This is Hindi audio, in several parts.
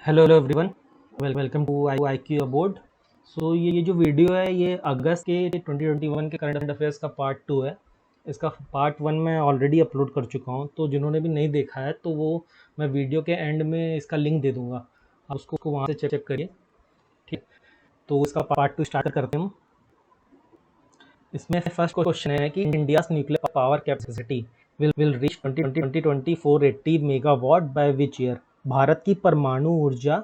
Hello everyone, welcome to I Q aboard. सो ये जो वीडियो है ये अगस्त के 2021 के करंट अफेयर्स का पार्ट 2 है। इसका पार्ट 1 मैं ऑलरेडी अपलोड कर चुका हूँ, तो जिन्होंने भी नहीं देखा है तो वो मैं वीडियो के एंड में इसका लिंक दे दूँगा, आप उसको वहाँ से चेक करिए। ठीक, तो इसका पार्ट 2 स्टार्ट करते हैं हम। इसमें फर्स्ट क्वेश्चन है कि India's nuclear power capacity will reach 2024 80 megawatt by which year. Bharat की परमाणु ऊर्जा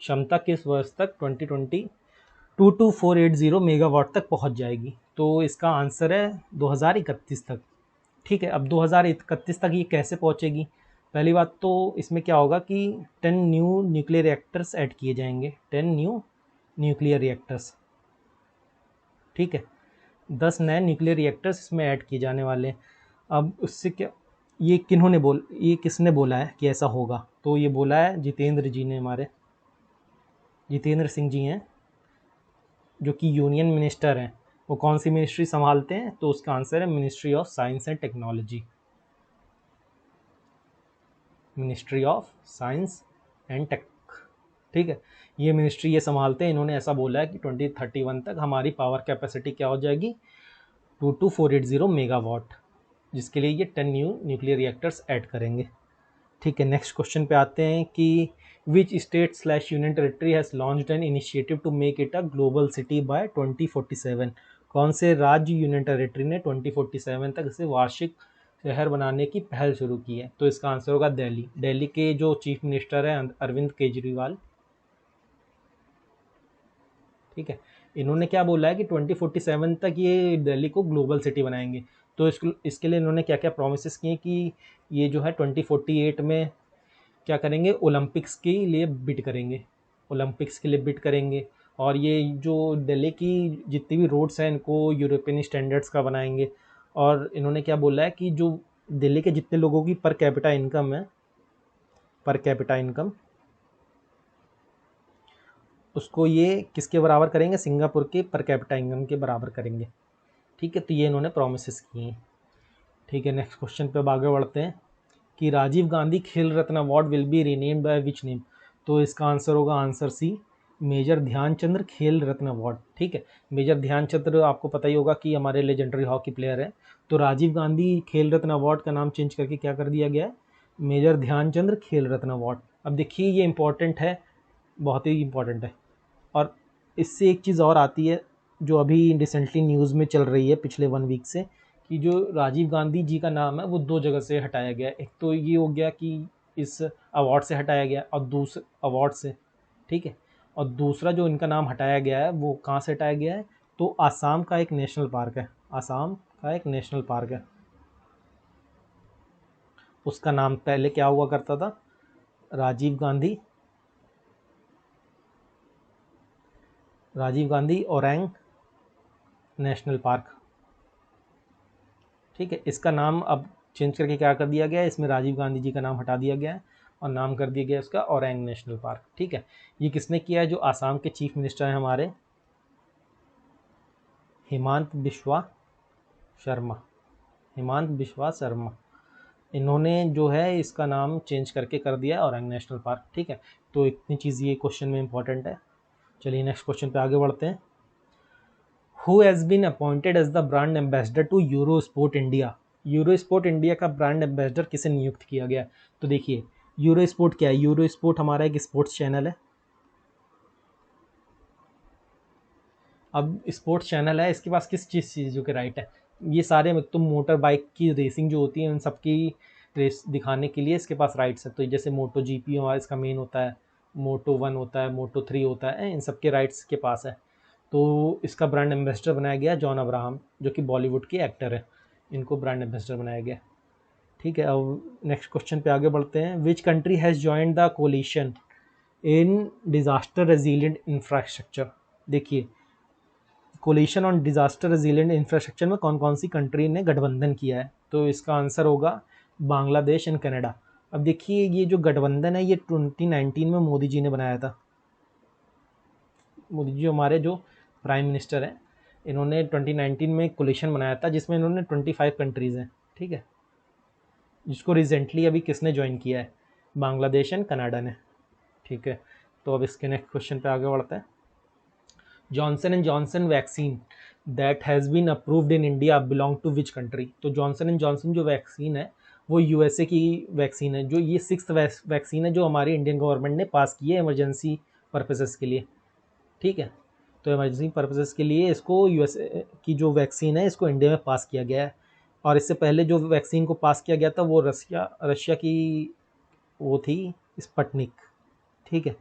क्षमता किस वर्ष तक 2024 मेगावाट तक पहुंच जाएगी। तो इसका आंसर है 2031 तक। ठीक है, अब 2031 तक ये कैसे पहुंचेगी। पहली बात तो इसमें क्या होगा कि 10 न्यू न्यूक्लियर रिएक्टर्स ऐड किए जाएंगे, 10 न्यू न्यूक्लियर रिएक्टर्स। ठीक है, 10 नए न्यूक्लियर रिएक्टर्स इसमें ऐड किए जाने वाले हैं। अब उससे क्या, ये किसने बोला है कि ऐसा होगा। तो ये बोला है जितेंद्र जी ने, हमारे जितेंद्र सिंह जी हैं जो कि यूनियन मिनिस्टर हैं। वो कौन सी मिनिस्ट्री संभालते हैं, तो उसका आंसर है ministry of science and technology. Ministry of science and tech. ठीक है, ये मिनिस्ट्री ये संभालते हैं। इन्होंने ऐसा बोला है कि 2031 तक हमारी पावर कैपेसिटी क्या हो जाएगी, 22480 मेगावाट, जिसके लिए ये 10 न्यू न्यूक्लियर रिएक्टर्स ऐड करेंगे। ठीक है, नेक्स्ट क्वेश्चन पे आते हैं कि which state slash union territory has launched an initiative to make it a global city by 2047। कौन से राज्य यूनियन टेरिटरी ने 2047 तक इसे वार्षिक शहर बनाने की पहल शुरू की है। तो इसका आंसर होगा दिल्ली। दिल्ली के जो चीफ मिनिस्टर हैं अरविंद केजरीवाल। ठीक है, इन्होंने क्या बोला है कि 2047 तक ये दिल्ली को ग्लोबल सिटी बनाएंगे। तो इसके लिए इन्होंने क्या क्या प्रोमिस किए कि ये जो है 2048 में क्या करेंगे, ओलंपिक्स के लिए बिड करेंगे, ओलंपिक्स के लिए बिड करेंगे। और ये जो दिल्ली की जितनी भी रोड्स हैं इनको यूरोपियन स्टैंडर्ड्स का बनाएंगे। और इन्होंने क्या बोला है कि जो दिल्ली के जितने लोगों की पर कैपिटा इनकम है, पर कैपिटा इनकम, उसको ये किसके बराबर करेंगे, सिंगापुर के पर कैपिटा इनकम के बराबर करेंगे। ठीक है, तो ये इन्होंने प्रोमिस किए हैं। ठीक है, नेक्स्ट क्वेश्चन पे अब आगे बढ़ते हैं कि Rajiv Gandhi Khel Ratna award will be renamed by which name. तो इसका आंसर होगा आंसर सी, मेजर ध्यानचंद्र खेल रत्न अवार्ड। ठीक है, मेजर ध्यानचंद्र आपको पता ही होगा कि हमारे लेजेंडरी हॉकी प्लेयर हैं। तो राजीव गांधी खेल रत्न अवार्ड का नाम चेंज करके क्या कर दिया गया है, मेजर ध्यानचंद्र खेल रत्न अवार्ड। अब देखिए ये इंपॉर्टेंट है, बहुत ही इंपॉर्टेंट है। और इससे एक चीज़ और आती है जो अभी रिसेंटली न्यूज़ में चल रही है पिछले 1 वीक से, कि जो राजीव गांधी जी का नाम है वो 2 जगह से हटाया गया है। एक तो ये हो गया कि इस अवार्ड से हटाया गया, और दूसरे अवार्ड से, ठीक है, और दूसरा जो इनका नाम हटाया गया है वो कहाँ से हटाया गया है, तो आसाम का एक नेशनल पार्क है, आसाम का एक नेशनल पार्क है। उसका नाम पहले क्या हुआ करता था, राजीव गांधी, राजीव गांधी ओरैंग नेशनल पार्क। ठीक है, इसका नाम अब चेंज करके क्या कर दिया गया है, इसमें राजीव गांधी जी का नाम हटा दिया गया है और नाम कर दिया गया है उसका ओरैंग नेशनल पार्क। ठीक है, ये किसने किया है, जो आसाम के चीफ मिनिस्टर हैं हमारे हिमांत बिश्वा शर्मा, हिमांत बिश्वा शर्मा, इन्होंने जो है इसका नाम चेंज करके कर दिया है ओरैंग नेशनल पार्क। ठीक है, तो इतनी चीज़ ये क्वेश्चन में इंपॉर्टेंट है। चलिए नेक्स्ट क्वेश्चन पे आगे बढ़ते हैं। Who has been appointed as the brand ambassador to Eurosport India. Eurosport India का ब्रांड एम्बेसडर किसे नियुक्त किया गया। तो देखिए यूरो स्पोर्ट क्या है, यूरो स्पोर्ट हमारा एक स्पोर्ट्स चैनल है। अब स्पोर्ट्स चैनल है, इसके पास किस चीज़ों के राइट है, ये सारे तो मोटर बाइक की रेसिंग जो होती है उन सबकी रेस दिखाने के लिए इसके पास राइट्स है। तो जैसे मोटो जीपी हमारा इसका मेन होता है, मोटो 1 होता है, मोटो 3 होता है, इन सब के राइट्स के पास है। तो इसका ब्रांड एम्बेसडर बनाया गया जॉन अब्राहम, जो कि बॉलीवुड के एक्टर है, इनको ब्रांड एम्बेसडर बनाया गया। ठीक है, अब नेक्स्ट क्वेश्चन पे आगे बढ़ते हैं। Which country has joined the coalition in disaster resilient infrastructure. देखिए coalition on disaster resilient infrastructure में कौन कौन सी कंट्री ने गठबंधन किया है। तो इसका आंसर होगा बांग्लादेश एंड कनाडा। अब देखिए ये जो गठबंधन है ये 2019 में मोदी जी ने बनाया था। मोदी जी हमारे जो प्राइम मिनिस्टर हैं, इन्होंने 2019 में कोलिशन बनाया था जिसमें इन्होंने 25 कंट्रीज़ हैं। ठीक है, जिसको रिसेंटली अभी किसने ज्वाइन किया है, बांग्लादेश एंड कनाडा ने। ठीक है, तो अब इसके नेक्स्ट क्वेश्चन पे आगे बढ़ते हैं। Johnson and Johnson vaccine that has been approved in India belong to which country? तो जॉनसन एंड जॉनसन जो वैक्सीन है वो यूएसए की वैक्सीन है। जो ये 6th वैक्सीन है जो हमारी इंडियन गवर्नमेंट ने पास की है इमरजेंसी पर्पसेस के लिए, ठीक है। तो इमरजेंसी पर्पसेस के लिए इसको यूएसए की जो वैक्सीन है इसको इंडिया में पास किया गया है। और इससे पहले जो वैक्सीन को पास किया गया था वो रशिया की वो थी स्पुतनिक, ठीक है।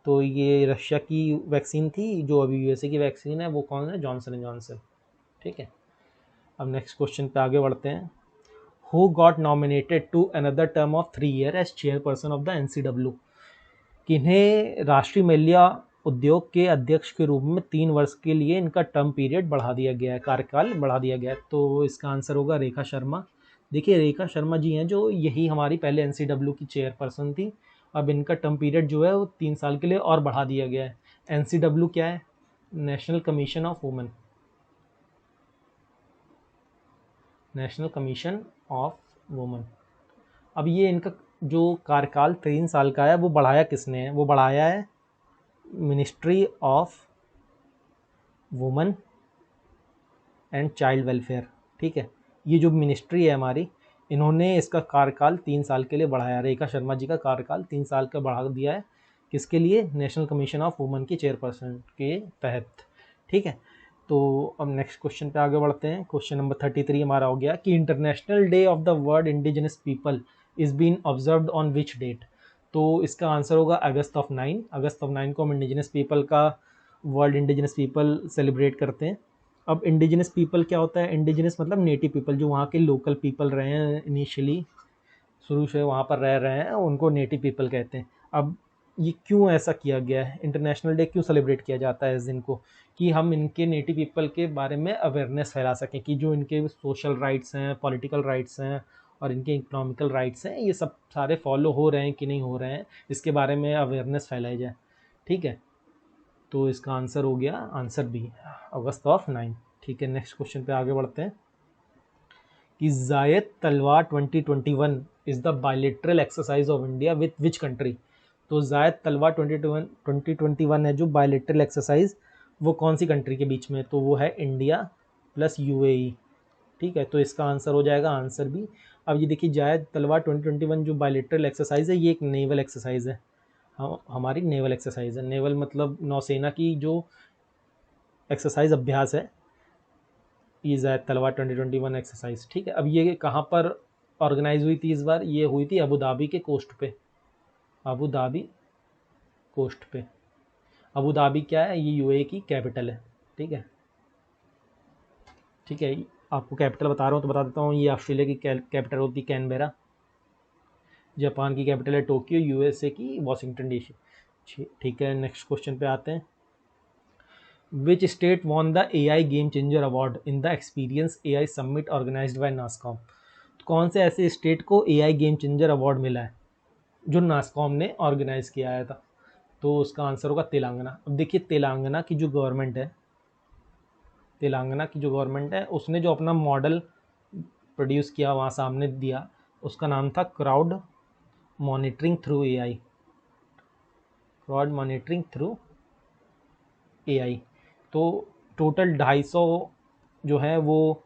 तो ये रशिया की वैक्सीन थी, जो अभी यूएसए की वैक्सीन है वो कौन है? जॉनसन एंड जॉनसन, ठीक है। अब नेक्स्ट क्वेश्चन पे आगे बढ़ते हैं। Who got nominated to another term of 3 year as chairperson of the NCW? किन्हें राष्ट्रीय महिला उद्योग के अध्यक्ष के रूप में 3 वर्ष के लिए इनका टर्म पीरियड बढ़ा दिया गया है, कार्यकाल बढ़ा दिया गया है। तो इसका आंसर होगा रेखा शर्मा। देखिए रेखा शर्मा जी हैं जो यही हमारी पहले एनसीडब्ल्यू की चेयरपर्सन थी। अब इनका टर्म पीरियड जो है वो 3 साल के लिए और बढ़ा दिया गया है। एनसीडब्ल्यू क्या है? National commission of women, national commission of women. अब ये इनका जो कार्यकाल 3 साल का है वो बढ़ाया किसने है? वो बढ़ाया है ministry of women and child welfare, ठीक है। ये जो मिनिस्ट्री है हमारी, इन्होंने इसका कार्यकाल 3 साल के लिए बढ़ाया। रेखा शर्मा जी का कार्यकाल 3 साल का बढ़ा दिया है, किसके लिए? नेशनल कमीशन ऑफ वुमेन की चेयरपर्सन के तहत, ठीक है। तो अब नेक्स्ट क्वेश्चन पे आगे बढ़ते हैं। क्वेश्चन नंबर 33 हमारा हो गया कि international day of the world indigenous people is been observed on which date? तो इसका आंसर होगा अगस्त ऑफ 9। अगस्त ऑफ 9 को हम इंडिजिनस पीपल का, वर्ल्ड इंडिजिनस पीपल सेलिब्रेट करते हैं। अब इंडिजिनस पीपल क्या होता है? इंडिजिनस मतलब नेटिव पीपल, जो वहाँ के लोकल पीपल रहे हैं इनिशियली, शुरू से वहाँ पर रह रहे हैं, उनको नेटिव पीपल कहते हैं। अब ये क्यों ऐसा किया गया है? इंटरनेशनल डे क्यों सेलिब्रेट किया जाता है इस दिन को? कि हम इनके नेटिव पीपल के बारे में अवेयरनेस फैला सकें कि जो इनके सोशल राइट्स हैं, पॉलिटिकल राइट्स हैं और इनके इकोनॉमिकल राइट्स हैं, ये सब सारे फॉलो हो रहे हैं कि नहीं हो रहे हैं, इसके बारे में अवेयरनेस फैलाई जाए, ठीक है। तो इसका आंसर हो गया आंसर बी, अगस्त ऑफ 9, ठीक है। नेक्स्ट क्वेश्चन पे आगे बढ़ते हैं कि जायद तलवार 2021 is the bilateral exercise of India with which country? तो जायद तलवार 2021 है जो बायलेटरल एक्सरसाइज, वो कौन सी कंट्री के बीच में? तो वो है इंडिया प्लस यूएई, ठीक है। तो इसका आंसर हो जाएगा आंसर बी। अब ये देखिए जायद तलवार 2021 जो बायलेटरल एक्सरसाइज है, ये एक नेवल एक्सरसाइज है, हमारी नेवल एक्सरसाइज है। नेवल मतलब नौसेना की जो एक्सरसाइज अभ्यास है, ये जायद तलवार 2021 एक्सरसाइज, ठीक है। अब ये कहाँ पर ऑर्गेनाइज हुई थी इस बार? ये हुई थी अबू धाबी के कोस्ट पे, अबू धाबी कोस्ट पे। अबू धाबी क्या है? ये यूएई की कैपिटल है, ठीक है, ठीक है। आपको कैपिटल बता रहा हूँ तो बता देता हूँ, ये ऑस्ट्रेलिया की कैपिटल होती है कैनबेरा, जापान की कैपिटल है टोक्यो, यूएसए की वाशिंगटन डीसी, ठीक है। नेक्स्ट क्वेश्चन पे आते हैं। Which state won the AI Game Changer Award in the Experience AI Summit organized by NASSCOM? तो कौन से ऐसे स्टेट को AI गेम चेंजर अवार्ड मिला है जो नासकॉम ने ऑर्गेनाइज किया आया था? तो उसका आंसर होगा तेलंगाना। अब देखिए तेलंगाना की जो गवर्नमेंट है, तेलंगाना की जो गवर्नमेंट है उसने जो अपना मॉडल प्रोड्यूस किया, वहाँ सामने दिया, उसका नाम था crowd monitoring through AI, crowd monitoring through AI। तो टोटल 250 जो है वो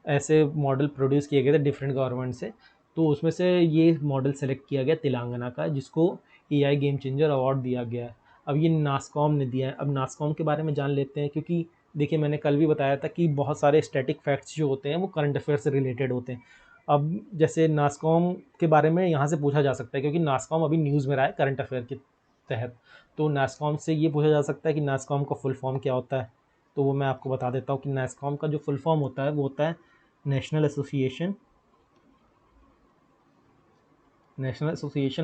ऐसे मॉडल प्रोड्यूस किए गए थे डिफरेंट गवर्नमेंट से। तो उसमें से ये मॉडल सेलेक्ट किया गया तेलंगाना का, जिसको AI गेम चेंजर अवार्ड दिया गया है। अब ये नासकॉम ने दिया है। अब नासकॉम के बारे में जान लेते हैं, क्योंकि देखिए मैंने कल भी बताया था कि बहुत सारे स्टैटिक फैक्ट्स जो होते हैं वो करंट अफेयर से रिलेटेड होते हैं। अब जैसे नासकॉम के बारे में यहाँ से पूछा जा सकता है, क्योंकि नासकॉम अभी न्यूज़ में रहा है करंट अफेयर के तहत। तो नासकॉम से ये पूछा जा सकता है कि नासकॉम का फुल फॉर्म क्या होता है? तो वो मैं आपको बता देता हूँ कि नासकॉम का जो फुल फॉर्म होता है वो होता है national association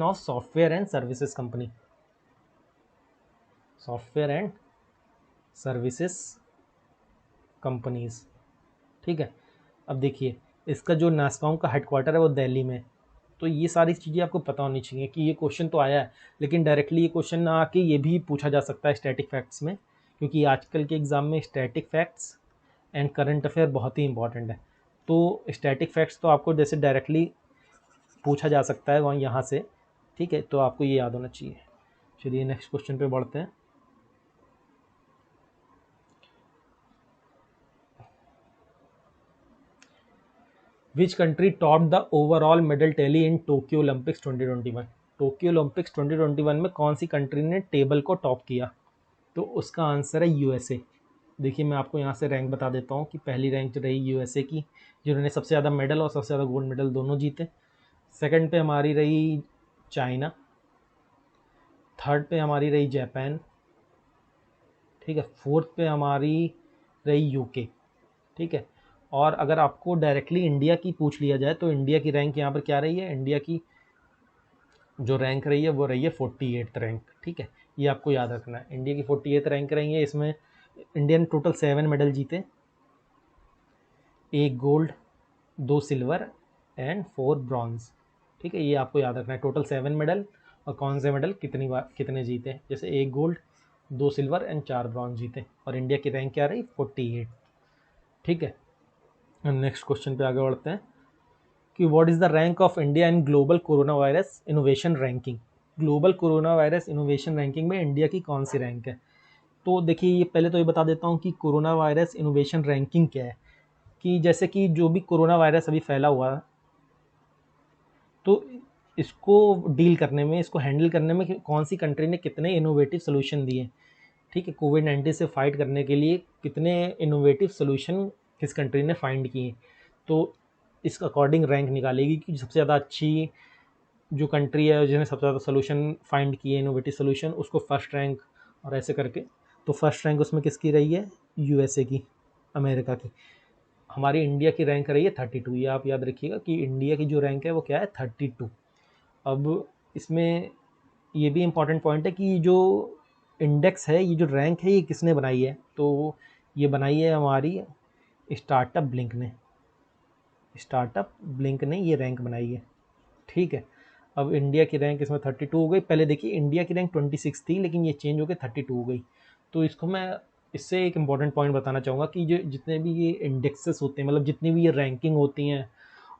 of software and services company, software and services companies, ठीक है। अब देखिए इसका जो नासकॉम का हेडक्वार्टर है वो दिल्ली में। तो ये सारी चीज़ें आपको पता होनी चाहिए कि ये क्वेश्चन तो आया है, लेकिन डायरेक्टली ये क्वेश्चन ना आके ये भी पूछा जा सकता है स्टैटिक फैक्ट्स में, क्योंकि आजकल के एग्ज़ाम में static facts and current affair बहुत ही इंपॉर्टेंट है। तो स्टैटिक फैक्ट्स तो आपको जैसे डायरेक्टली पूछा जा सकता है वहाँ यहाँ से, ठीक है, तो आपको ये याद होना चाहिए। चलिए नेक्स्ट क्वेश्चन पे बढ़ते हैं। Which country top the overall medal tally in Tokyo Olympics 2021? Tokyo Olympics 2021 में कौन सी कंट्री ने टेबल को टॉप किया? तो उसका आंसर है यूएसए। देखिए मैं आपको यहाँ से रैंक बता देता हूँ कि पहली रैंक रही यूएसए की, जिन्होंने सबसे ज़्यादा मेडल और सबसे ज़्यादा गोल्ड मेडल दोनों जीते। सेकंड पे हमारी रही चाइना। थर्ड पे हमारी रही जापान। ठीक है, फोर्थ पे हमारी रही यूके। ठीक है, और अगर आपको डायरेक्टली इंडिया की पूछ लिया जाए तो इंडिया की रैंक यहाँ पर क्या रही है? इंडिया की जो रैंक रही है वो रही है 48th रैंक। ठीक है, ये आपको याद रखना है, इंडिया की 48th रैंक रही है। इसमें इंडिया ने टोटल 7 मेडल जीते, 1 गोल्ड, 2 सिल्वर एंड 4 ब्रॉन्ज। ठीक है, ये आपको याद रखना है, टोटल 7 मेडल और कौन से मेडल कितनी बार कितने जीते, जैसे 1 गोल्ड, 2 सिल्वर एंड 4 ब्रॉन्ज जीते। और इंडिया की रैंक क्या रही? 48। ठीक है, नेक्स्ट क्वेश्चन पे आगे बढ़ते हैं कि what is the rank of India in global corona virus innovation ranking? Global corona virus innovation ranking में इंडिया की कौन सी रैंक है? तो देखिए ये पहले तो ये बता देता हूँ कि कोरोना वायरस इनोवेशन रैंकिंग क्या है। कि जैसे कि जो भी कोरोना वायरस अभी फैला हुआ, तो इसको डील करने में, इसको हैंडल करने में कौन सी कंट्री ने कितने इनोवेटिव सोल्यूशन दिए। ठीक है, कोविड-19 से फाइट करने के लिए कितने इनोवेटिव सोल्यूशन किस कंट्री ने फाइंड किए, तो इस अकॉर्डिंग रैंक निकालेगी कि सबसे ज़्यादा अच्छी जो कंट्री है जिन्हें सबसे ज़्यादा सोल्यूशन फाइंड किए, इनोवेटिव सोल्यूशन, उसको फर्स्ट रैंक, और ऐसे करके। तो फर्स्ट रैंक उसमें किसकी रही है? यूएसए की, अमेरिका की। हमारी इंडिया की रैंक रही है 32। ये आप याद रखिएगा कि इंडिया की जो रैंक है वो क्या है? 32। अब इसमें ये भी इम्पॉर्टेंट पॉइंट है कि जो इंडेक्स है, ये जो रैंक है, ये किसने बनाई है? तो ये बनाई है हमारी स्टार्टअप ब्लिंक ने। स्टार्टअप ब्लिंक ने ये रैंक बनाई है। ठीक है, अब इंडिया की रैंक इसमें 32 हो गई। पहले देखिए इंडिया की रैंक 26 थी, लेकिन ये चेंज हो के 32 हो गई। तो इसको मैं इससे एक इम्पॉर्टेंट पॉइंट बताना चाहूँगा कि जो जितने भी ये इंडेक्सेस होते हैं, मतलब जितनी भी ये रैंकिंग होती हैं,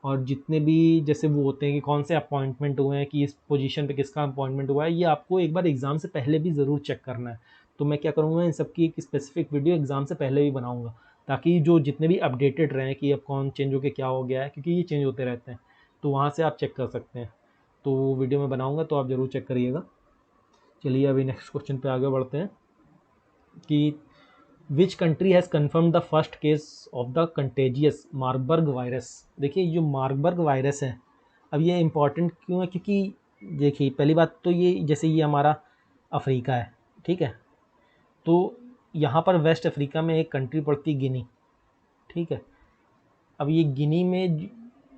और जितने भी जैसे वो होते हैं कि कौन से अपॉइंटमेंट हुए हैं, कि इस पोजीशन पे किसका अपॉइंटमेंट हुआ है, ये आपको एक बार एग्ज़ाम से पहले भी ज़रूर चेक करना है। तो मैं क्या करूँगा, इन सब की एक स्पेसिफिक वीडियो एग्ज़ाम से पहले भी बनाऊँगा, ताकि जो जितने भी अपडेटेड रहें कि अब कौन चेंज होकर क्या हो गया है, क्योंकि ये चेंज होते रहते हैं, तो वहाँ से आप चेक कर सकते हैं। तो वो वीडियो मैं बनाऊँगा, तो आप ज़रूर चेक करिएगा। चलिए अभी नेक्स्ट क्वेश्चन पे आगे बढ़ते हैं कि विच country has confirm the first case of the contagious Marburg virus? देखिए जो मार्बर्ग वायरस है, अब ये इम्पॉर्टेंट क्यों है? क्योंकि देखिए पहली बात तो ये, जैसे ये हमारा अफ्रीका है, ठीक है, तो यहाँ पर वेस्ट अफ्रीका में एक कंट्री पड़ती है गिनी। ठीक है, अब ये गिनी में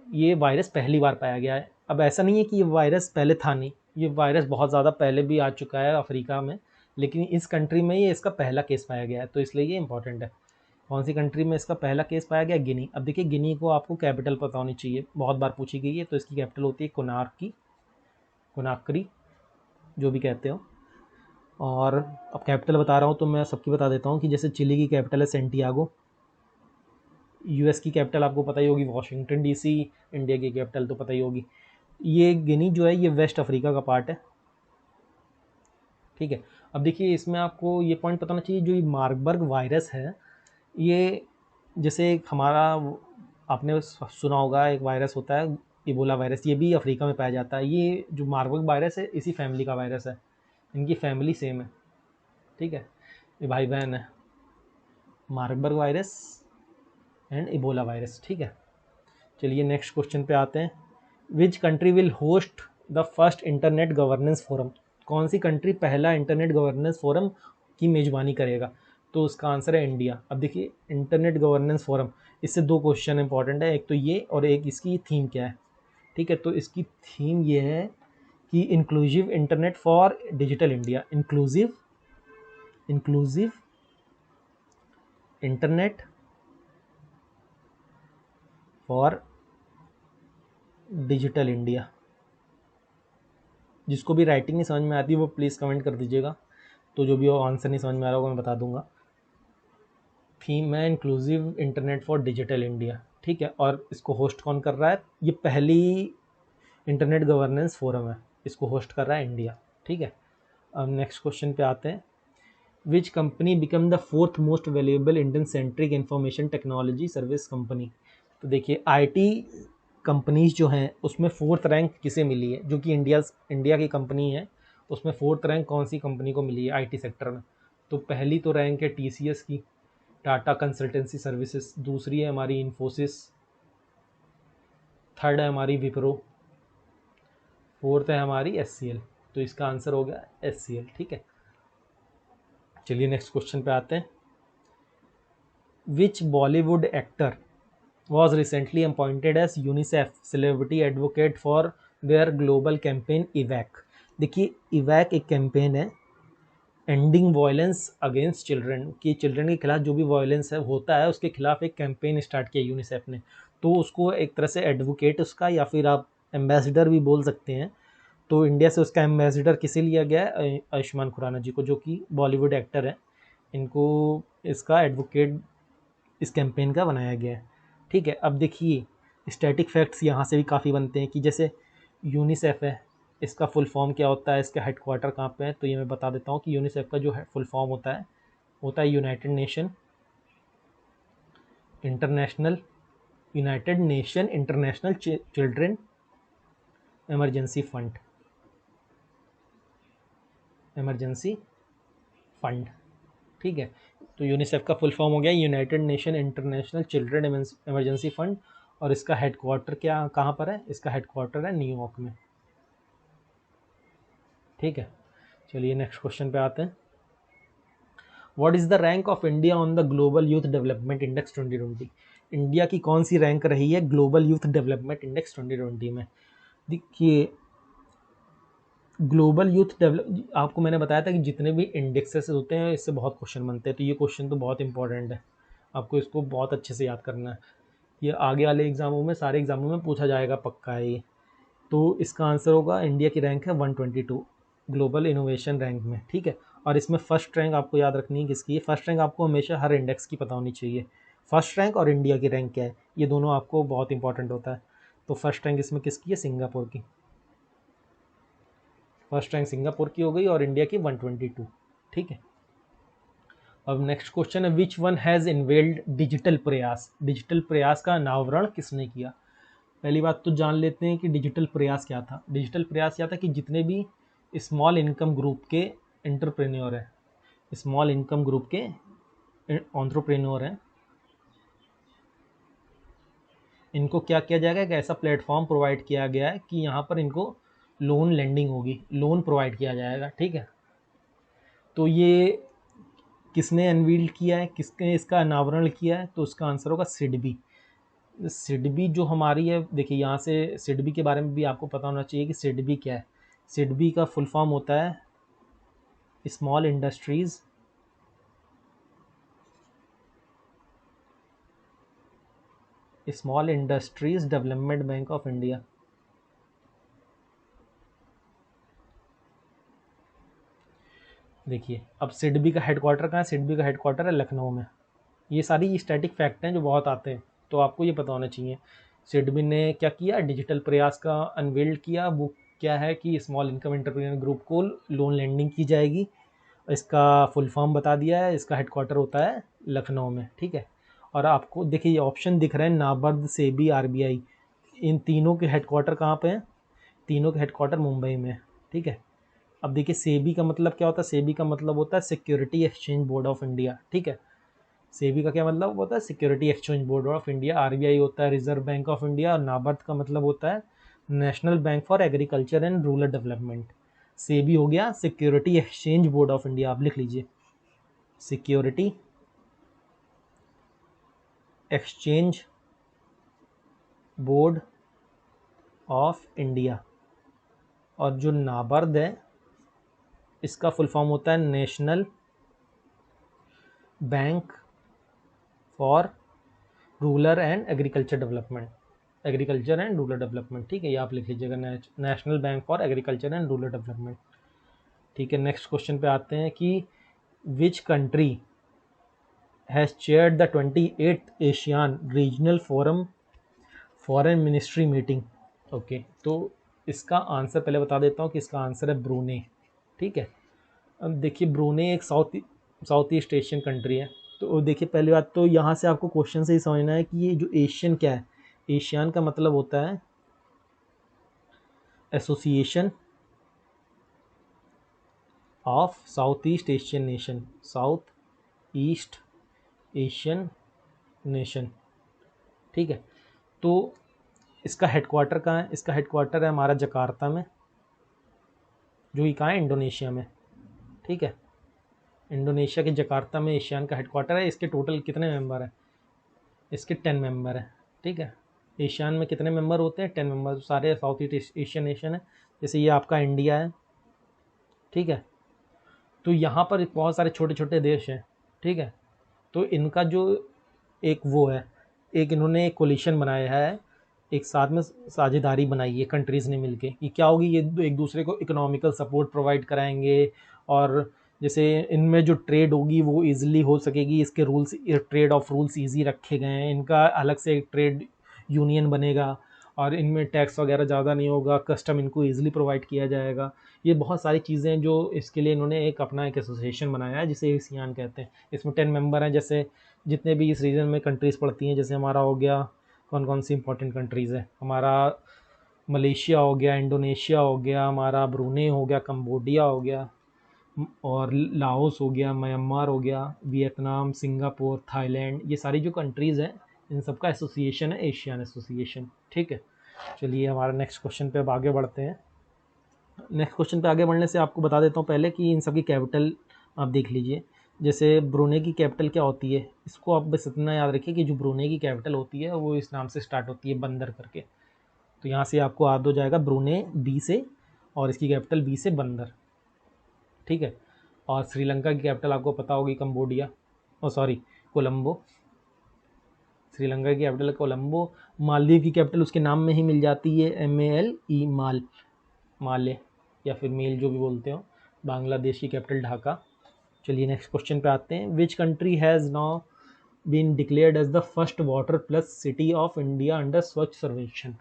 ये वायरस पहली बार पाया गया है। अब ऐसा नहीं है कि ये वायरस पहले था नहीं, ये वायरस बहुत ज़्यादा पहले भी आ चुका है अफ्रीका में, लेकिन इस कंट्री में ये इसका पहला केस पाया गया है, तो इसलिए ये इंपॉर्टेंट है। कौन सी कंट्री में इसका पहला केस पाया गया? गिनी। अब देखिए गिनी को आपको कैपिटल पता होनी चाहिए, बहुत बार पूछी गई है, तो इसकी कैपिटल होती है कोनार्की, कोनाक्री, जो भी कहते हो। और अब कैपिटल बता रहा हूँ तो मैं सबकी बता देता हूँ कि जैसे चिली की कैपिटल है सेंटियागो, यूएस की कैपिटल आपको पता ही होगी वॉशिंगटन डीसी, इंडिया की कैपिटल तो पता ही होगी। ये गिनी जो है ये वेस्ट अफ्रीका का पार्ट है। ठीक है, अब देखिए इसमें आपको ये पॉइंट पता होना चाहिए, जो ये मार्बर्ग वायरस है, ये जैसे एक हमारा आपने सुना होगा एक वायरस होता है इबोला वायरस, ये भी अफ्रीका में पाया जाता है। ये जो मार्बर्ग वायरस है इसी फैमिली का वायरस है, इनकी फैमिली सेम है। ठीक है, ये भाई बहन है, Marburg virus and Ebola virus. ठीक है, चलिए नेक्स्ट क्वेश्चन पे आते हैं। Which country will host the first internet governance forum? कौन सी कंट्री पहला इंटरनेट गवर्नेंस फोरम की मेजबानी करेगा? तो उसका आंसर है इंडिया। अब देखिए इंटरनेट गवर्नेंस फोरम, इससे 2 क्वेश्चन इंपॉर्टेंट है, एक तो ये और एक इसकी थीम क्या है। ठीक है, तो इसकी थीम ये है कि inclusive internet for digital India, inclusive internet for digital India. जिसको भी राइटिंग नहीं समझ में आती वो प्लीज़ कमेंट कर दीजिएगा, तो जो भी वो आंसर नहीं समझ में आ रहा होगा मैं बता दूंगा। थीम है inclusive internet for digital India. ठीक है, और इसको होस्ट कौन कर रहा है? ये पहली इंटरनेट गवर्नेंस फोरम है, इसको होस्ट कर रहा है इंडिया। ठीक है, अब नेक्स्ट क्वेश्चन पे आते हैं, which company become the fourth most valuable Indian centric information technology service company. तो देखिए आईटी कंपनीज जो हैं उसमें फोर्थ रैंक किसे मिली है, जो कि इंडिया की कंपनी है, उसमें फोर्थ रैंक कौन सी कंपनी को मिली है आईटी सेक्टर में। तो पहली तो रैंक है टीसीएस की, टाटा कंसल्टेंसी सर्विसेज, दूसरी है हमारी इन्फोसिस, थर्ड है हमारी विप्रो, फोर्थ है हमारी एचसीएल। तो इसका आंसर हो गया एचसीएल। ठीक है, चलिए नेक्स्ट क्वेश्चन पे आते हैं, which Bollywood actor was recently appointed as UNICEF Celebrity Advocate for their global campaign EVAC। देखिए EVAC एक कैंपेन है, एंडिंग वायलेंस अगेंस्ट चिल्ड्रन, कि चिल्ड्रन के खिलाफ जो भी वायलेंस है होता है उसके खिलाफ एक कैंपेन स्टार्ट किया यूनिसेफ ने। तो उसको एक तरह से एडवोकेट उसका, या फिर आप एम्बेसडर भी बोल सकते हैं। तो इंडिया से उसका एम्बेसडर किसे लिया गया है, आयुष्मान खुराना जी को, जो कि बॉलीवुड एक्टर हैं, इनको इसका एडवोकेट इस कैंपेन का बनाया गया है। ठीक है, अब देखिए स्टैटिक फैक्ट्स यहाँ से भी काफ़ी बनते हैं, कि जैसे यूनिसेफ है, इसका फुल फॉर्म क्या होता है, इसका हेडक्वार्टर कहाँ पे है। तो ये मैं बता देता हूँ कि यूनिसेफ का जो फुल फॉर्म होता है United nation international children emergency fund. ठीक है, तो यूनिसेफ का फुल फॉर्म हो गया United nation international children emergency fund, और इसका हेडक्वार्टर कहाँ पर है, इसका हेडक्वार्टर है न्यूयॉर्क में। ठीक है, चलिए नेक्स्ट क्वेश्चन पे आते हैं, what is the rank of India on the global youth development index 2020। India की कौन सी रैंक रही है ग्लोबल यूथ डेवलपमेंट इंडेक्स 2020 में। देखिए ग्लोबल यूथ डेवलप, आपको मैंने बताया था कि जितने भी इंडेक्सेस होते हैं इससे बहुत क्वेश्चन बनते हैं, तो ये क्वेश्चन तो बहुत इंपॉर्टेंट है, आपको इसको बहुत अच्छे से याद करना है, ये आगे वाले एग्जामों में, सारे एग्जामों में पूछा जाएगा पक्का है ये। तो इसका आंसर होगा, इंडिया की रैंक है 122 ग्लोबल इनोवेशन रैंक में। ठीक है, और इसमें फर्स्ट रैंक आपको याद रखनी है किसकी है, फर्स्ट रैंक आपको हमेशा हर इंडेक्स की पता होनी चाहिए, फर्स्ट रैंक और इंडिया की रैंक क्या है, ये दोनों आपको बहुत इंपॉर्टेंट होता है। तो फर्स्ट रैंक इसमें किसकी है, सिंगापुर की, फर्स्ट रैंक सिंगापुर की हो गई, और इंडिया की 122। ठीक है, अब नेक्स्ट क्वेश्चन है, which one has involved digital प्रयास। डिजिटल प्रयास का अनावरण किसने किया। पहली बात तो जान लेते हैं कि डिजिटल प्रयास क्या था। डिजिटल प्रयास क्या था कि जितने भी स्मॉल इनकम ग्रुप के एंटरप्रेन्योर हैं, स्मॉल इनकम ग्रुप के एंटरप्रेन्योर हैं, इनको क्या किया जाएगा, एक ऐसा प्लेटफॉर्म प्रोवाइड किया गया है कि यहाँ पर इनको लोन लेंडिंग होगी, लोन प्रोवाइड किया जाएगा। ठीक है, तो ये किसने अनवील किया है, किसने इसका अनावरण किया है, तो उसका आंसर होगा सिडबी। सिडबी जो हमारी है, देखिए यहाँ से सिडबी के बारे में भी आपको पता होना चाहिए कि सिडबी क्या है। सिडबी का फुल फॉर्म होता है small industries development bank of India. देखिए अब सिडबी का हेडक्वार्टर कहाँ है, सिडबी का हेडक्वार्टर है लखनऊ में। ये सारी स्टैटिक फैक्ट हैं जो बहुत आते हैं, तो आपको ये पता होना चाहिए। सिडबी ने क्या किया, डिजिटल प्रयास का अनवेल्ड किया, वो क्या है कि स्मॉल इनकम एंटरप्रेन्योर ग्रुप को लोन लेंडिंग की जाएगी, इसका फुल फॉर्म बता दिया है, इसका हेडक्वार्टर होता है लखनऊ में। ठीक है, और आपको देखिए ये ऑप्शन दिख रहे हैं, नाबार्ड, सेबी, आरबीआई, इन तीनों के हेडक्वार्टर कहाँ पे हैं, तीनों के हेडक्वार्टर मुंबई में। ठीक है, अब देखिए सेबी का मतलब क्या होता है, सेबी का मतलब होता है security exchange board of India. ठीक है, सेबी का क्या मतलब होता है, security exchange board of India. RBI होता है रिजर्व बैंक ऑफ इंडिया, और नाबार्ड का मतलब होता है national bank for agriculture and rural development. SEBI हो गया security exchange board of India, आप लिख लीजिए security exchange board of India. और जो नाबार्ड है इसका फुल फॉर्म होता है national bank for rural and agriculture development, agriculture and rural development. ठीक है, ये आप लिख लीजिएगा national bank for agriculture and rural development. ठीक है, नेक्स्ट क्वेश्चन पे आते हैं कि विच country has chaired the 28th ASEAN regional forum foreign ministry meeting. Okay, तो इसका आंसर पहले बता देता हूँ कि इसका आंसर है ब्रूने। ठीक है, अब देखिए ब्रूनेई एक साउथ ईस्ट एशियन कंट्री है। तो देखिए पहली बात तो यहाँ से आपको क्वेश्चन से ही समझना है कि ये जो एशियन क्या है। एशियन का मतलब होता है association of south east Asian nation, south east Asian nation, ठीक है। तो इसका हेडक्वार्टर कहाँ है? इसका हेडक्वार्टर है हमारा जकार्ता में, जो कि कहाँ है? इंडोनेशिया में, ठीक है। इंडोनेशिया के जकार्ता में एशियान का हेडक्वार्टर है। इसके टोटल कितने मेंबर हैं? इसके 10 मेंबर हैं, ठीक है। एशियान में कितने मेंबर होते हैं? 10 मेंबर, सारे साउथ ईस्ट एशियन नेशन है। जैसे ये आपका इंडिया है, ठीक है। तो यहाँ पर बहुत सारे छोटे छोटे देश हैं, ठीक है। तो इनका जो एक वो है, एक इन्होंने एक कोलिशन बनाया है, एक साथ में साझेदारी बनाई है कंट्रीज़ ने मिलके कि क्या होगी, ये एक दूसरे को इकोनॉमिकल सपोर्ट प्रोवाइड कराएंगे। और जैसे इनमें जो ट्रेड होगी वो इजीली हो सकेगी, इसके rules, trade off rules easy रखे गए हैं, इनका अलग से एक ट्रेड यूनियन बनेगा और इनमें टैक्स वगैरह ज़्यादा नहीं होगा, कस्टम इनको ईजिली प्रोवाइड किया जाएगा। ये बहुत सारी चीज़ें जो इसके लिए इन्होंने एक अपना एक एसोसिएशन बनाया है जिसे एशियान कहते हैं। इसमें 10 मेंबर हैं, जैसे जितने भी इस रीजन में कंट्रीज़ पड़ती हैं। जैसे हमारा हो गया, कौन कौन सी इंपॉर्टेंट कंट्रीज़ है हमारा, मलेशिया हो गया, इंडोनेशिया हो गया, हमारा ब्रूनेई हो गया, कंबोडिया हो गया, और लाओस हो गया, म्यांमार हो गया, वियतनाम, सिंगापुर, थाईलैंड। ये सारी जो कंट्रीज़ हैं इन सबका एसोसिएशन है एशियन एसोसिएशन, ठीक है। चलिए हमारा नेक्स्ट क्वेश्चन पे अब आगे बढ़ते हैं। नेक्स्ट क्वेश्चन पे आगे बढ़ने से आपको बता देता हूँ पहले कि इन सब की कैपिटल आप देख लीजिए। जैसे ब्रूनेई की कैपिटल क्या होती है, इसको आप बस इतना याद रखिए कि जो ब्रूनेई की कैपिटल होती है वो इस नाम से स्टार्ट होती है, बंदर करके। तो यहाँ से आपको याद हो जाएगा ब्रूनेई बी से, और इसकी कैपिटल बी से बंदर, ठीक है। और श्रीलंका की कैपिटल आपको पता होगी, कंबोडिया, ओ सॉरी, कोलंबो। श्रीलंका की कैपिटल कोलंबो। मालदीव की कैपिटल उसके नाम में ही मिल जाती है, MALE, माल, माले या फिर मेल जो भी बोलते हो। बांग्लादेश की कैपिटल ढाका। चलिए नेक्स्ट क्वेश्चन पे आते हैं। Which country has now been declared as the first water plus city of India under Swachh Survekshan?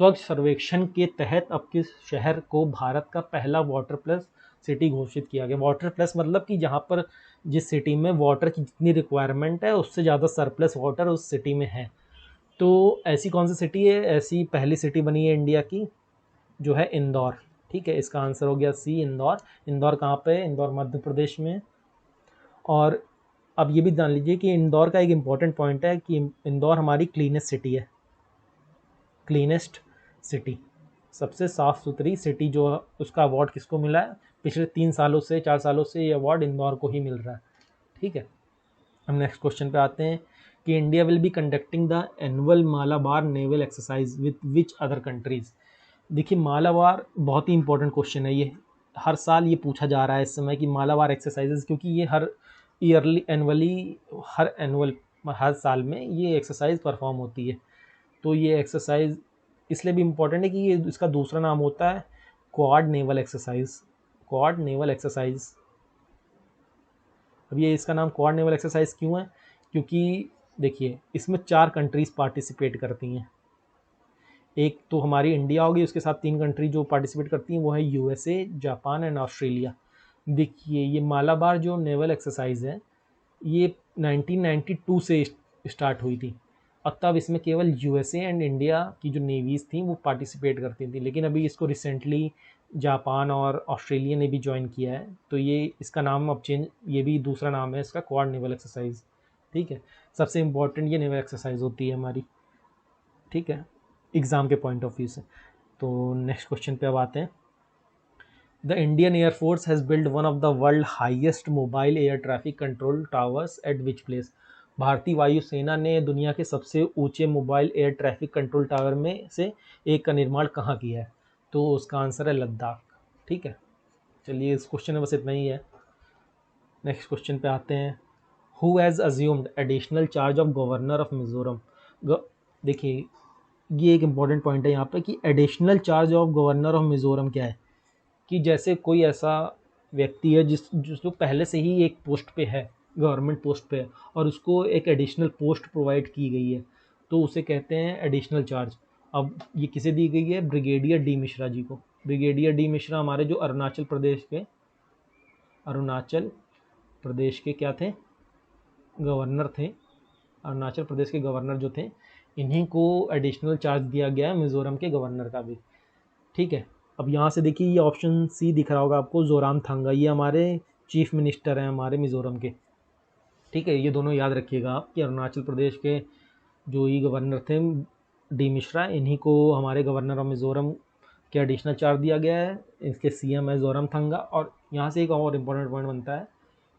स्वच्छ सर्वेक्षण के तहत अब किस शहर को भारत का पहला वाटर प्लस सिटी घोषित किया गया? वाटर प्लस मतलब कि जहाँ पर जिस सिटी में वाटर की जितनी रिक्वायरमेंट है उससे ज़्यादा सरप्लस वाटर उस सिटी में है। तो ऐसी कौन सी सिटी है? ऐसी पहली सिटी बनी है इंडिया की, जो है इंदौर, ठीक है। इसका आंसर हो गया सी, इंदौर। इंदौर कहाँ पे है? इंदौर मध्य प्रदेश में। और अब ये भी जान लीजिए कि इंदौर का एक इम्पॉर्टेंट पॉइंट है कि इंदौर हमारी क्लीनेस्ट सिटी है, क्लीनेस्ट सिटी, सबसे साफ़ सुथरी सिटी जो है, उसका अवार्ड किसको मिला है? पिछले 3 सालों से 4 सालों से ये अवार्ड इंदौर को ही मिल रहा है, ठीक है। हम नेक्स्ट क्वेश्चन पे आते हैं कि India will be conducting the annual Malabar naval exercise with which other countries? देखिए मालाबार बहुत ही इंपॉर्टेंट क्वेश्चन है, ये हर साल ये पूछा जा रहा है इस समय कि मालाबार एक्सरसाइजेज, क्योंकि ये हर ईयरली एनुअली हर साल में ये एक्सरसाइज परफॉर्म होती है। तो ये एक्सरसाइज इसलिए भी इम्पोर्टेंट है कि ये इसका दूसरा नाम होता है quad naval exercise, quad naval exercise. अब ये इसका नाम क्वाड नेवल एक्सरसाइज क्यों है? क्योंकि देखिए इसमें 4 कंट्रीज़ पार्टिसिपेट करती हैं। एक तो हमारी इंडिया होगी, उसके साथ 3 कंट्री जो पार्टिसिपेट करती हैं वो है USA, जापान एंड ऑस्ट्रेलिया। देखिए ये मालाबार जो नेवल एक्सरसाइज है ये 1992 से स्टार्ट हुई थी, और तब इसमें केवल USA एंड इंडिया की जो नेवीज़ थी वो पार्टिसिपेट करती थी। लेकिन अभी इसको रिसेंटली जापान और ऑस्ट्रेलिया ने भी ज्वाइन किया है, तो ये इसका नाम अब चेंज, ये भी दूसरा नाम है इसका, क्वाड नेवल एक्सरसाइज, ठीक है। सबसे इम्पोर्टेंट ये नेवल एक्सरसाइज होती है हमारी, ठीक है, एग्ज़ाम के पॉइंट ऑफ व्यू से। तो नेक्स्ट क्वेश्चन पे अब आते हैं। The Indian air force has build one of the world highest mobile air traffic control towers eight which place? भारतीय वायुसेना ने दुनिया के सबसे ऊंचे mobile air traffic control tower में से एक का निर्माण कहाँ किया है? तो उसका आंसर है लद्दाख, ठीक है। चलिए इस क्वेश्चन में बस इतना ही है। नेक्स्ट क्वेश्चन पे आते हैं। Who has assumed additional charge of governor of Mizoram? देखिए ये एक इम्पॉर्टेंट पॉइंट है यहाँ पे कि additional charge of governor of Mizoram क्या है, कि जैसे कोई ऐसा व्यक्ति है जिसको पहले से ही एक पोस्ट पे है, गवर्नमेंट पोस्ट पे है, और उसको एक एडिशनल पोस्ट प्रोवाइड की गई है, तो उसे कहते हैं एडिशनल चार्ज। अब ये किसे दी गई है? ब्रिगेडियर डी मिश्रा जी को। ब्रिगेडियर डी मिश्रा हमारे जो अरुणाचल प्रदेश के अरुणाचल प्रदेश के क्या थे, गवर्नर थे। अरुणाचल प्रदेश के गवर्नर जो थे, इन्हीं को एडिशनल चार्ज दिया गया है मिज़ोरम के गवर्नर का भी। ठीक है, अब यहाँ से देखिए ये ऑप्शन सी दिख रहा होगा आपको, जोरामथांगा, ये हमारे चीफ मिनिस्टर हैं हमारे मिज़ोरम के। ठीक है, ये दोनों याद रखिएगा आप कि अरुणाचल प्रदेश के जो ही गवर्नर थे डी मिश्रा, इन्हीं को हमारे गवर्नर ऑफ मिज़ोरम के एडिशनल चार्ज दिया गया है। इसके सीएम है जोरामथांगा। और यहाँ से एक और इम्पोर्टेंट पॉइंट बनता है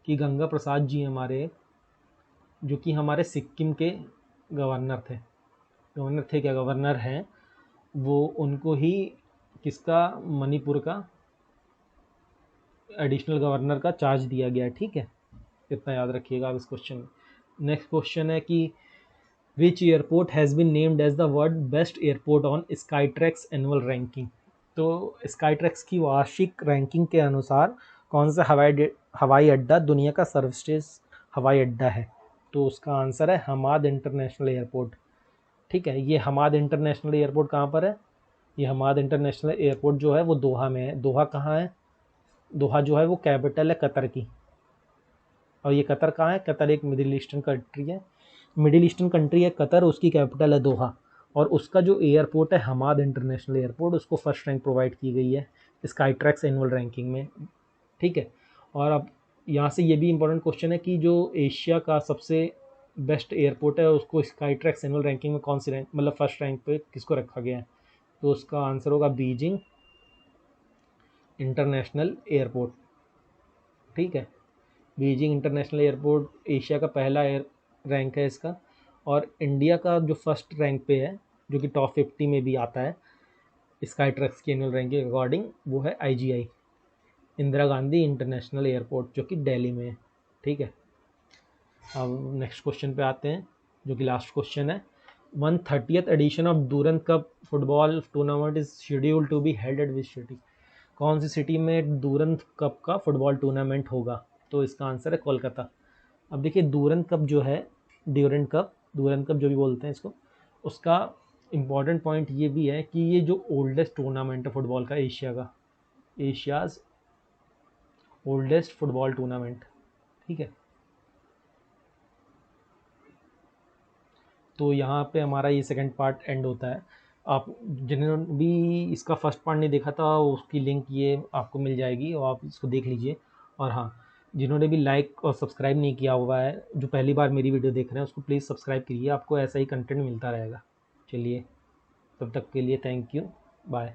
कि गंगा प्रसाद जी हमारे, जो कि हमारे सिक्किम के गवर्नर थे, गवर्नर हैं वो, उनको ही किसका, मणिपुर का एडिशनल गवर्नर का चार्ज दिया गया है। ठीक है, इतना याद रखिएगा आप इस क्वेश्चन में। नेक्स्ट क्वेश्चन है कि which airport has been named as the world best airport on Skytrax annual ranking. तो स्काईट्रैक्स की वार्षिक रैंकिंग के अनुसार कौन सा हवाई अड्डा दुनिया का सर्वश्रेष्ठ हवाई अड्डा है। तो उसका आंसर है हमाद इंटरनेशनल एयरपोर्ट। ठीक है, ये हमाद इंटरनेशनल एयरपोर्ट कहाँ पर है, ये हमाद इंटरनेशनल एयरपोर्ट जो है वो दोहा में है। दोहा कहाँ है, दोहा जो है वो कैपिटल है कतर की। और ये कतर कहाँ है, कतर एक मिडिल ईस्टर्न कंट्री है, मिडिल ईस्टर्न कंट्री है कतर, उसकी कैपिटल है दोहा। और उसका जो एयरपोर्ट है हमाद इंटरनेशनल एयरपोर्ट, उसको फर्स्ट रैंक प्रोवाइड की गई है स्काईट्रैक्स एनुअल रैंकिंग में। ठीक है, और अब यहाँ से ये भी इंपॉर्टेंट क्वेश्चन है कि जो एशिया का सबसे बेस्ट एयरपोर्ट है उसको स्काईट्रैक्स एनुअल रैंकिंग में कौन सी रैंक, मतलब फर्स्ट रैंक पे किसको रखा गया है। तो उसका आंसर होगा बीजिंग इंटरनेशनल एयरपोर्ट। ठीक है, बीजिंग इंटरनेशनल एयरपोर्ट एशिया का पहला रैंक है इसका। और इंडिया का जो फर्स्ट रैंक पे है, जो कि टॉप 50 में भी आता है स्काईट्रैक्स की एनुअल रैंकिंग के अकॉर्डिंग, वो है IGI Indira Gandhi international airport, जो कि दिल्ली में है। ठीक है, अब नेक्स्ट क्वेश्चन पे आते हैं, जो कि लास्ट क्वेश्चन है। 130th edition of Durand Cup football tournament is scheduled to be held at which city. कौन सी सिटी में दूरंत कप का फुटबॉल टूर्नामेंट होगा। तो इसका आंसर है कोलकाता। अब देखिए दूरंत कप जो है, दूरंत कप जो भी बोलते हैं इसको, उसका इम्पॉर्टेंट पॉइंट ये भी है कि ये जो ओल्डेस्ट टूर्नामेंट है फुटबॉल का एशिया का, एशियाज़ ओल्डेस्ट फुटबॉल टूर्नामेंट। ठीक है, तो यहाँ पे हमारा ये सेकंड पार्ट एंड होता है। आप जिन्होंने भी इसका फर्स्ट पार्ट नहीं देखा था, उसकी लिंक ये आपको मिल जाएगी और आप इसको देख लीजिए। और हाँ, जिन्होंने भी लाइक और सब्सक्राइब नहीं किया हुआ है, जो पहली बार मेरी वीडियो देख रहे हैं, उसको प्लीज़ सब्सक्राइब करिए, आपको ऐसा ही कंटेंट मिलता रहेगा। चलिए, तब तक के लिए थैंक यू, बाय।